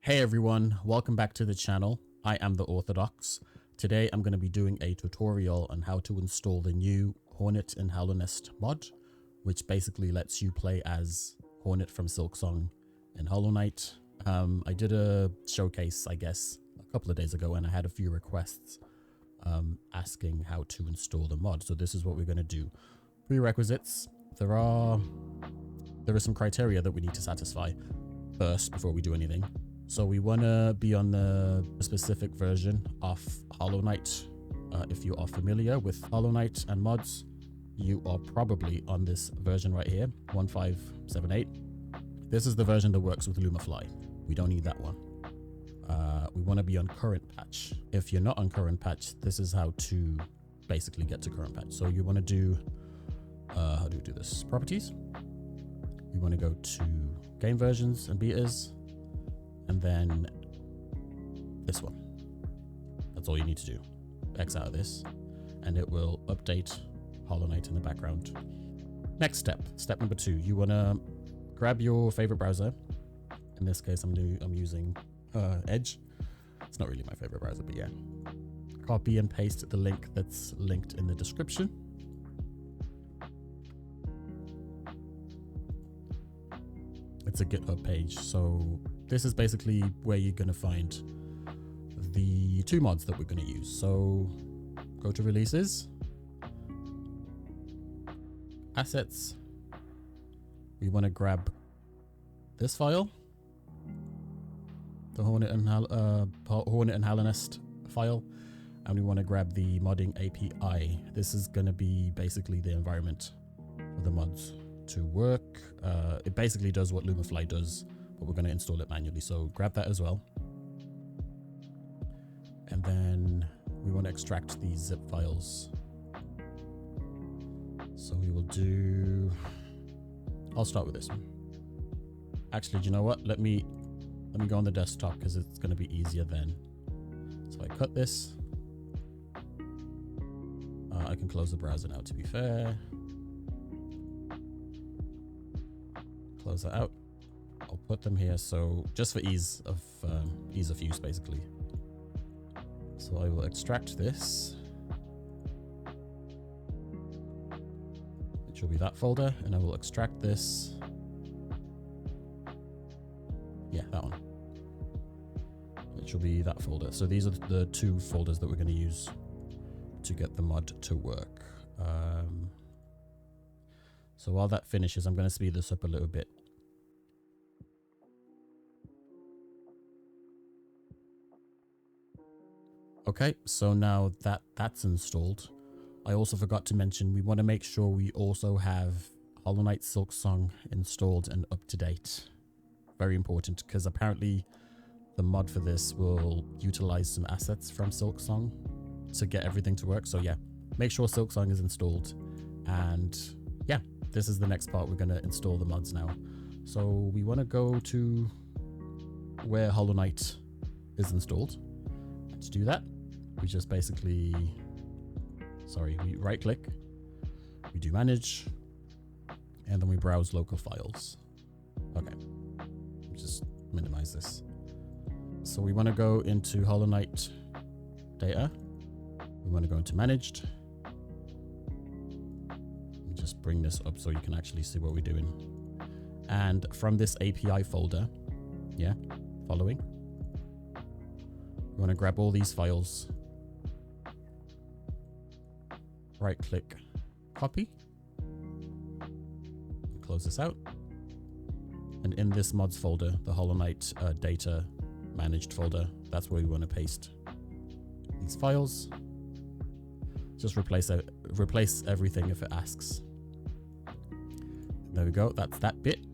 Hey everyone, welcome back to the channel. I am the Orthodox. Today I'm going to be doing a tutorial on how to install the new Hornet and Hallownest mod, which basically lets you play as Hornet from Silksong in Hollow Knight. I did a showcase, I guess, a couple of days ago, and I had a few requests asking how to install the mod. So this is what we're going to do. Prerequisites. There are some criteria that we need to satisfy first before we do anything. So we want to be on the specific version of Hollow Knight. If you are familiar with Hollow Knight and mods, you are probably on this version right here, 1578. This is the version that works with Lumafly. We don't need that one. We want to be on current patch. If you're not on current patch, this is how to basically get to current patch. So you want to do, how do we do this? Properties. You want to go to game versions and betas. And then this one. That's all you need to do. X out of this and it will update Hollow Knight in the background. Next step number 2, you want to grab your favorite browser. In this case I'm using Edge. It's not really my favorite browser, but yeah. Copy and paste the link that's linked in the description. It's a GitHub page, so this is basically where you're going to find the 2 mods that we're going to use. So go to releases, assets. We want to grab this file, the Hornet and Hallownest file, and we want to grab the modding API. This is going to be basically the environment for the mods to work. It basically does what Lumafly does, but we're going to install it manually, so grab that as well. And then we want to extract these zip files, so we will do, I'll start with this one. Actually, do you know what, let me go on the desktop because it's going to be easier then. So I cut this. I can close the browser now, to be fair. Close that out. I'll put them here, so just for ease of use basically. So I will extract this, which will be that folder, and I will extract this, yeah, that one, which will be that folder. So these are the 2 folders that we're going to use to get the mod to work. So while that finishes, I'm going to speed this up a little bit. Okay, so now that that's installed, I also forgot to mention we want to make sure we also have Hollow Knight Silksong installed and up to date. Very important, because apparently the mod for this will utilize some assets from Silksong to get everything to work. So yeah, make sure Silksong is installed, and yeah, this is the next part. We're going to install the mods now. So we want to go to where Hollow Knight is installed. To do that, we just basically, we right click, we do manage, and then we browse local files. Okay, just minimize this. So we want to go into Hollow Knight data. We want to go into managed. Just bring this up so you can actually see what we're doing. And from this API folder, yeah, following, we want to grab all these files, right click, copy, close this out, and in this mods folder, the Hollow Knight data managed folder, that's where we want to paste these files. Just replace everything if it asks. There we go, that's that bit.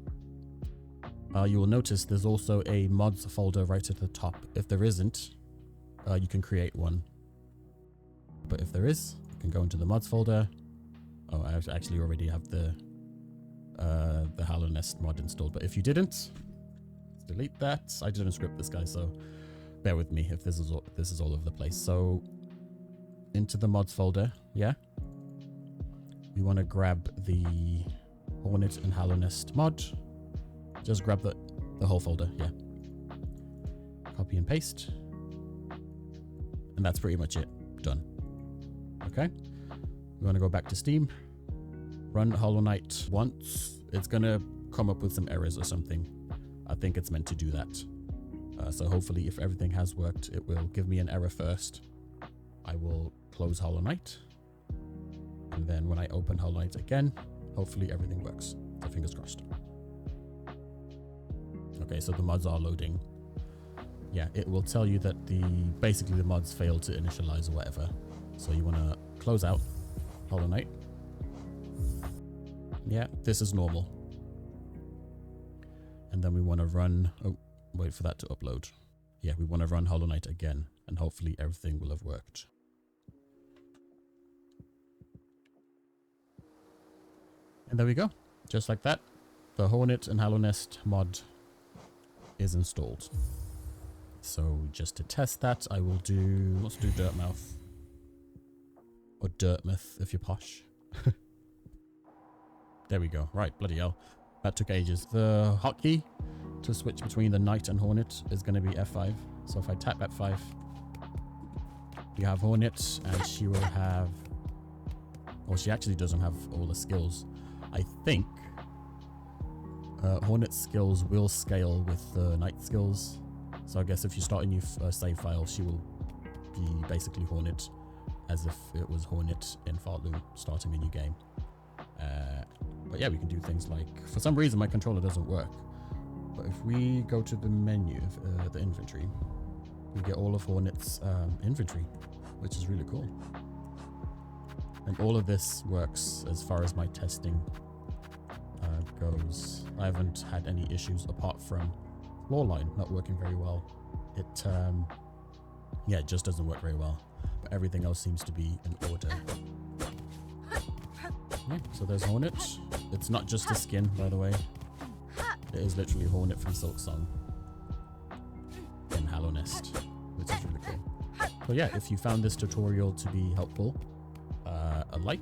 You will notice there's also a mods folder right at the top. If there isn't, you can create one, but if there is, you can go into the mods folder. Oh, I actually already have the Hallownest mod installed, but if you didn't, let's delete that. I didn't script this guy, so bear with me if this is all over the place. So into the mods folder, yeah, we want to grab the Hornet and Hallownest mod. Just grab the whole folder, yeah. Copy and paste. And that's pretty much it. Done. Okay. We want to go back to Steam. Run Hollow Knight once. It's going to come up with some errors or something. I think it's meant to do that. So hopefully if everything has worked, it will give me an error first. I will close Hollow Knight. And then when I open Hollow Knight again, hopefully everything works. So fingers crossed. Okay, so the mods are loading. Yeah, it will tell you that basically the mods failed to initialize or whatever. So you want to close out Hollow Knight. Yeah, this is normal. And then we want to run, oh, wait for that to upload. Yeah, we want to run Hollow Knight again, and hopefully everything will have worked. And there we go. Just like that, the Hornet and Hallownest mod is installed. So just to test that, I will do, let's do Dirtmouth. Or Dirtmouth if you're posh. There we go. Right, bloody hell. That took ages. The hotkey to switch between the Knight and Hornet is going to be F5. So if I tap F5, you have Hornet, and she will have, well, she actually doesn't have all the skills. I think Hornet's skills will scale with the Knight skills. So I guess if you start a new save file, she will be basically Hornet as if it was Hornet in Farloom starting a new game. But yeah, we can do things like, for some reason my controller doesn't work. But if we go to the menu, the inventory, we get all of Hornet's inventory, which is really cool. And all of this works as far as my testing goes. I haven't had any issues apart from Floorline not working very well. It, yeah, it just doesn't work very well. But everything else seems to be in order. Yeah, so there's Hornet. It's not just a skin, by the way. It is literally Hornet from Silksong in Hallownest, which is really cool. So yeah, if you found this tutorial to be helpful, a like,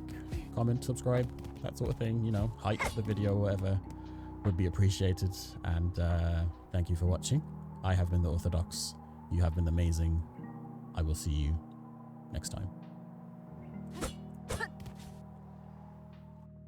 comment, subscribe, that sort of thing, you know, hype the video, whatever, would be appreciated. And thank you for watching. I have been the Orthodox. You have been amazing. I will see you next time.